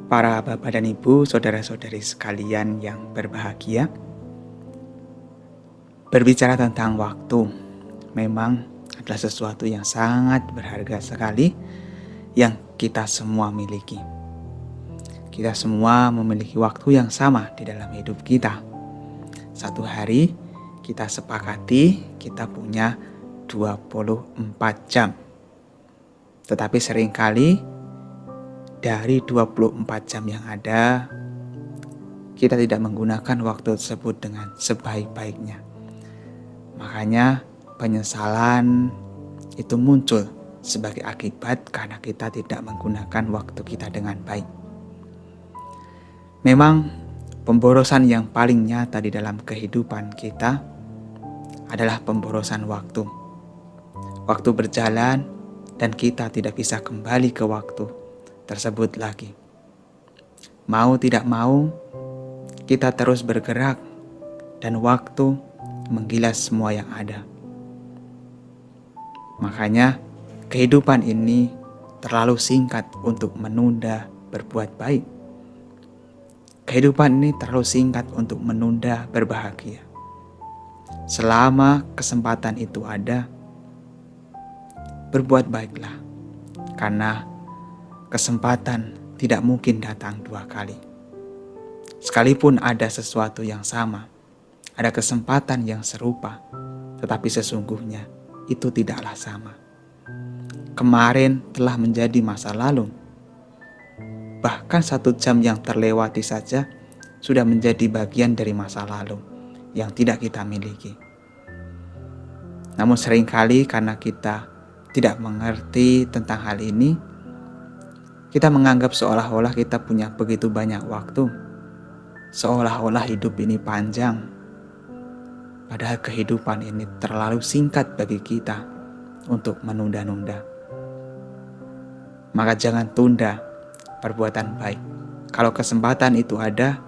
Para bapak dan ibu, saudara-saudari sekalian yang berbahagia, berbicara tentang waktu memang adalah sesuatu yang sangat berharga sekali yang kita semua miliki. Kita semua memiliki waktu yang sama di dalam hidup kita. Satu hari kita sepakati kita punya 24 jam. Tetapi seringkali dari 24 jam yang ada, kita tidak menggunakan waktu tersebut dengan sebaik-baiknya. Makanya penyesalan itu muncul sebagai akibat karena kita tidak menggunakan waktu kita dengan baik. Memang pemborosan yang paling nyata di dalam kehidupan kita adalah pemborosan waktu. Waktu berjalan dan kita tidak bisa kembali ke waktu tersebut lagi. Mau tidak mau, kita terus bergerak dan waktu menggilas semua yang ada. Makanya kehidupan ini terlalu singkat untuk menunda berbuat baik. Kehidupan ini terlalu singkat untuk menunda berbahagia. Selama kesempatan itu ada, berbuat baiklah. Karena kesempatan tidak mungkin datang dua kali. Sekalipun ada sesuatu yang sama, ada kesempatan yang serupa, tetapi sesungguhnya itu tidaklah sama. Kemarin telah menjadi masa lalu. Bahkan 1 jam yang terlewati saja sudah menjadi bagian dari masa lalu yang tidak kita miliki. Namun seringkali karena kita tidak mengerti tentang hal ini, kita menganggap seolah-olah kita punya begitu banyak waktu. Seolah-olah hidup ini panjang. Padahal kehidupan ini terlalu singkat bagi kita untuk menunda-nunda. Maka jangan tunda perbuatan baik. Kalau kesempatan itu ada,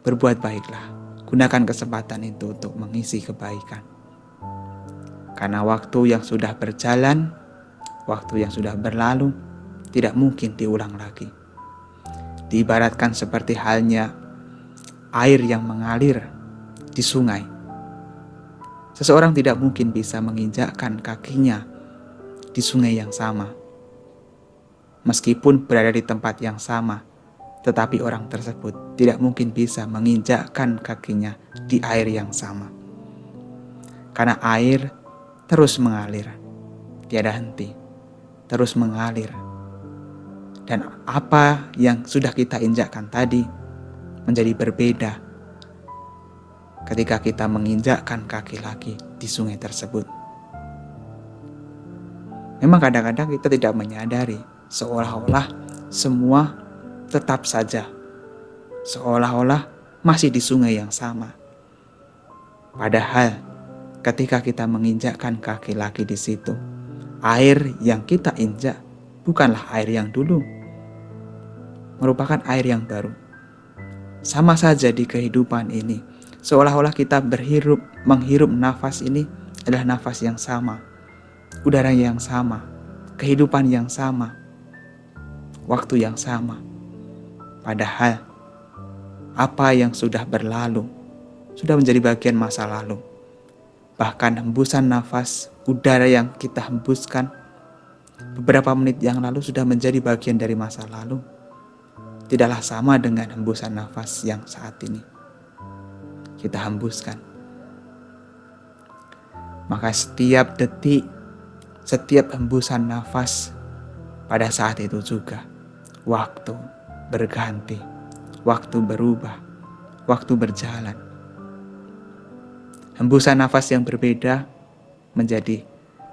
berbuat baiklah. Gunakan kesempatan itu untuk mengisi kebaikan. Karena waktu yang sudah berjalan, waktu yang sudah berlalu, tidak mungkin diulang lagi. Diibaratkan seperti halnya air yang mengalir di sungai. Seseorang tidak mungkin bisa menginjakkan kakinya di sungai yang sama. Meskipun berada di tempat yang sama, tetapi orang tersebut tidak mungkin bisa menginjakkan kakinya di air yang sama. Karena air terus mengalir, tiada henti, terus mengalir. Dan apa yang sudah kita injakkan tadi menjadi berbeda ketika kita menginjakkan kaki lagi di sungai tersebut. Memang kadang-kadang kita tidak menyadari, seolah-olah semua tetap saja, seolah-olah masih di sungai yang sama. Padahal ketika kita menginjakkan kaki lagi di situ, air yang kita injak bukanlah air yang dulu, merupakan air yang baru. Sama saja di kehidupan ini, seolah-olah kita menghirup nafas ini adalah nafas yang sama, udara yang sama, kehidupan yang sama, waktu yang sama. Padahal apa yang sudah berlalu sudah menjadi bagian masa lalu. Bahkan hembusan nafas, udara yang kita hembuskan beberapa menit yang lalu sudah menjadi bagian dari masa lalu. Tidaklah sama dengan hembusan nafas yang saat ini kita hembuskan. Maka setiap detik, setiap hembusan nafas, pada saat itu juga waktu berganti, waktu berubah, waktu berjalan. Hembusan nafas yang berbeda menjadi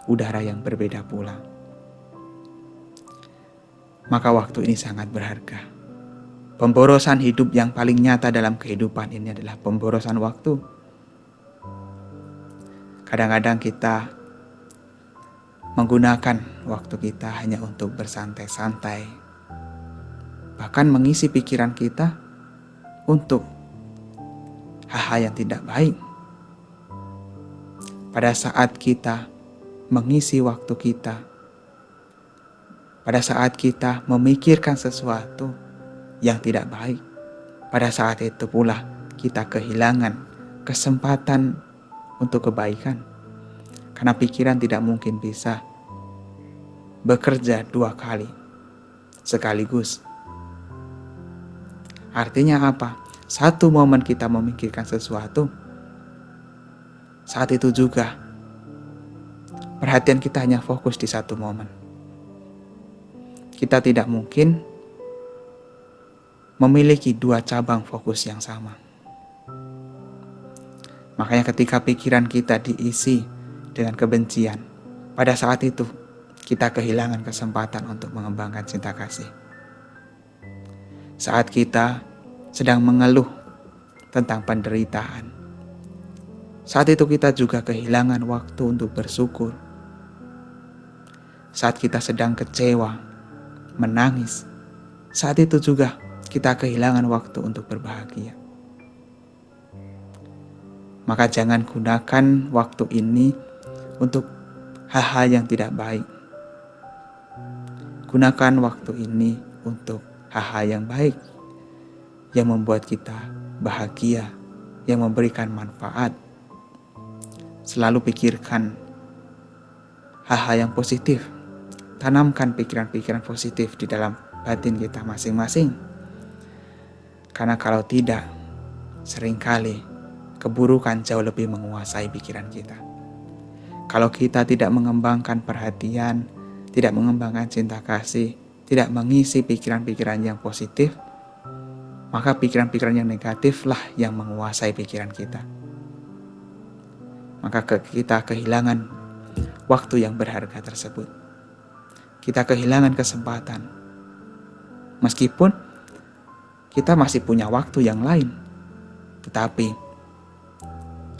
udara yang berbeda pula. Maka waktu ini sangat berharga. Pemborosan hidup yang paling nyata dalam kehidupan ini adalah pemborosan waktu. Kadang-kadang kita menggunakan waktu kita hanya untuk bersantai-santai, bahkan mengisi pikiran kita untuk hal-hal yang tidak baik. Pada saat kita mengisi waktu kita, pada saat kita memikirkan sesuatu, yang tidak baik, pada saat itu pula kita kehilangan kesempatan untuk kebaikan. Karena pikiran tidak mungkin bisa bekerja dua kali sekaligus. Artinya apa? Satu momen kita memikirkan sesuatu, saat itu juga perhatian kita hanya fokus di satu momen. Kita tidak mungkin memiliki dua cabang fokus yang sama. Makanya ketika pikiran kita diisi dengan kebencian, pada saat itu kita kehilangan kesempatan untuk mengembangkan cinta kasih. Saat kita sedang mengeluh tentang penderitaan, saat itu kita juga kehilangan waktu untuk bersyukur. Saat kita sedang kecewa, menangis, saat itu juga kita kehilangan waktu untuk berbahagia. Maka jangan gunakan waktu ini untuk hal-hal yang tidak baik. Gunakan waktu ini untuk hal-hal yang baik, yang membuat kita bahagia, yang memberikan manfaat. Selalu pikirkan hal-hal yang positif. Tanamkan pikiran-pikiran positif di dalam batin kita masing-masing. Karena kalau tidak, seringkali keburukan jauh lebih menguasai pikiran kita. Kalau kita tidak mengembangkan perhatian, tidak mengembangkan cinta kasih, tidak mengisi pikiran-pikiran yang positif, maka pikiran-pikiran yang negatiflah yang menguasai pikiran kita. Maka kita kehilangan waktu yang berharga tersebut. Kita kehilangan kesempatan. Meskipun kita masih punya waktu yang lain, tetapi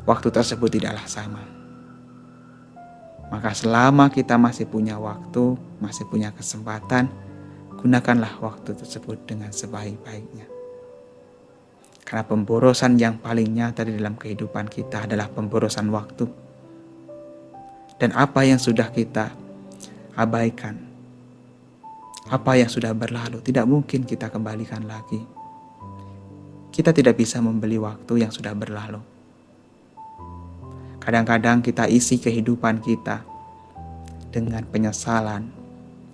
waktu tersebut tidaklah sama. Maka selama kita masih punya waktu, masih punya kesempatan, gunakanlah waktu tersebut dengan sebaik-baiknya. Karena pemborosan yang paling nyata di dalam kehidupan kita adalah pemborosan waktu. Dan apa yang sudah kita abaikan, apa yang sudah berlalu, tidak mungkin kita kembalikan lagi. Kita tidak bisa membeli waktu yang sudah berlalu. Kadang-kadang kita isi kehidupan kita dengan penyesalan,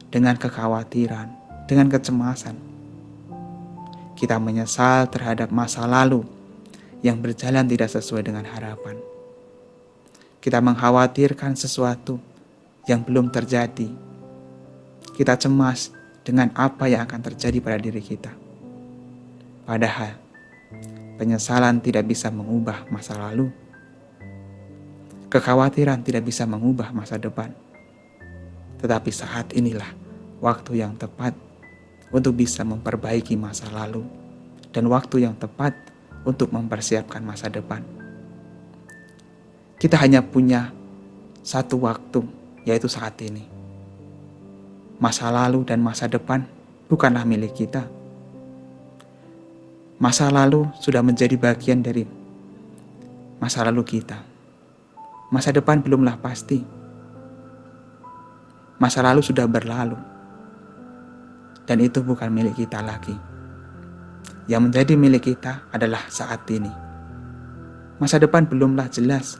dengan kekhawatiran, dengan kecemasan. Kita menyesal terhadap masa lalu yang berjalan tidak sesuai dengan harapan. Kita mengkhawatirkan sesuatu yang belum terjadi. Kita cemas dengan apa yang akan terjadi pada diri kita. Padahal penyesalan tidak bisa mengubah masa lalu. Kekhawatiran tidak bisa mengubah masa depan. Tetapi saat inilah waktu yang tepat untuk bisa memperbaiki masa lalu dan waktu yang tepat untuk mempersiapkan masa depan. Kita hanya punya satu waktu, yaitu saat ini. Masa lalu dan masa depan bukanlah milik kita. Masa lalu sudah menjadi bagian dari masa lalu kita. Masa depan belumlah pasti. Masa lalu sudah berlalu. Dan itu bukan milik kita lagi. Yang menjadi milik kita adalah saat ini. Masa depan belumlah jelas,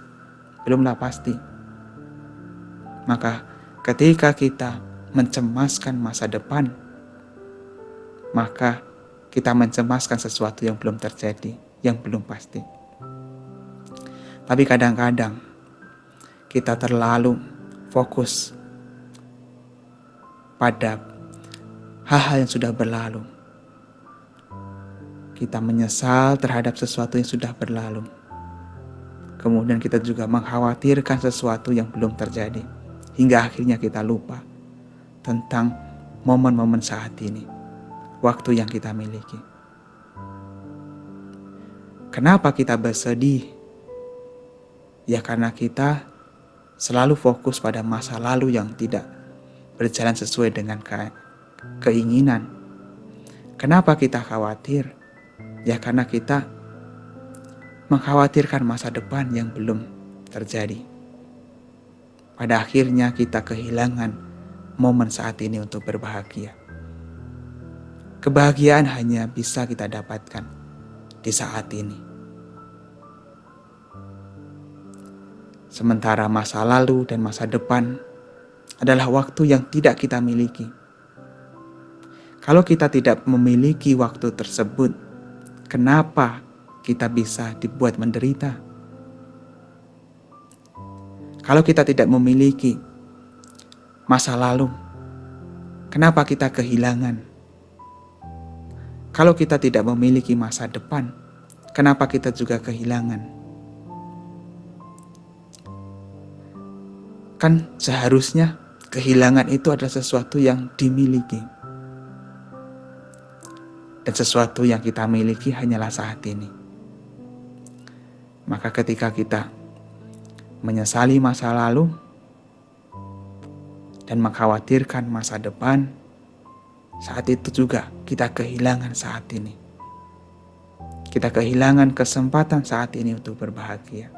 belumlah pasti. Maka ketika kita mencemaskan masa depan, maka kita mencemaskan sesuatu yang belum terjadi, yang belum pasti. Tapi kadang-kadang kita terlalu fokus pada hal-hal yang sudah berlalu. Kita menyesal terhadap sesuatu yang sudah berlalu. Kemudian kita juga mengkhawatirkan sesuatu yang belum terjadi. Hingga akhirnya kita lupa tentang momen-momen saat ini. Waktu yang kita miliki. Kenapa kita bersedih? Ya karena kita selalu fokus pada masa lalu yang tidak berjalan sesuai dengan keinginan. Kenapa kita khawatir? Ya karena kita mengkhawatirkan masa depan yang belum terjadi. Pada akhirnya kita kehilangan momen saat ini untuk berbahagia. Kebahagiaan hanya bisa kita dapatkan di saat ini. Sementara masa lalu dan masa depan adalah waktu yang tidak kita miliki. Kalau kita tidak memiliki waktu tersebut, kenapa kita bisa dibuat menderita? Kalau kita tidak memiliki masa lalu, kenapa kita kehilangan? Kalau kita tidak memiliki masa depan, kenapa kita juga kehilangan? Kan seharusnya kehilangan itu adalah sesuatu yang dimiliki. Dan sesuatu yang kita miliki hanyalah saat ini. Maka ketika kita menyesali masa lalu dan mengkhawatirkan masa depan, saat itu juga kita kehilangan saat ini. Kita kehilangan kesempatan saat ini untuk berbahagia.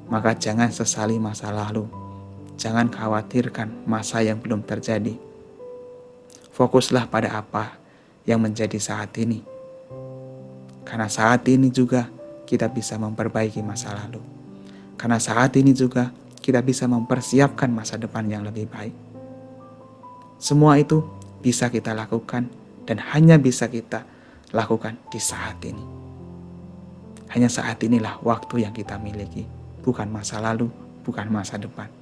Maka jangan sesali masa lalu. Jangan khawatirkan masa yang belum terjadi. Fokuslah pada apa yang menjadi saat ini. Karena saat ini juga kita bisa memperbaiki masa lalu. Karena saat ini juga kita bisa mempersiapkan masa depan yang lebih baik. Semua itu bisa kita lakukan dan hanya bisa kita lakukan di saat ini. Hanya saat inilah waktu yang kita miliki, bukan masa lalu, bukan masa depan.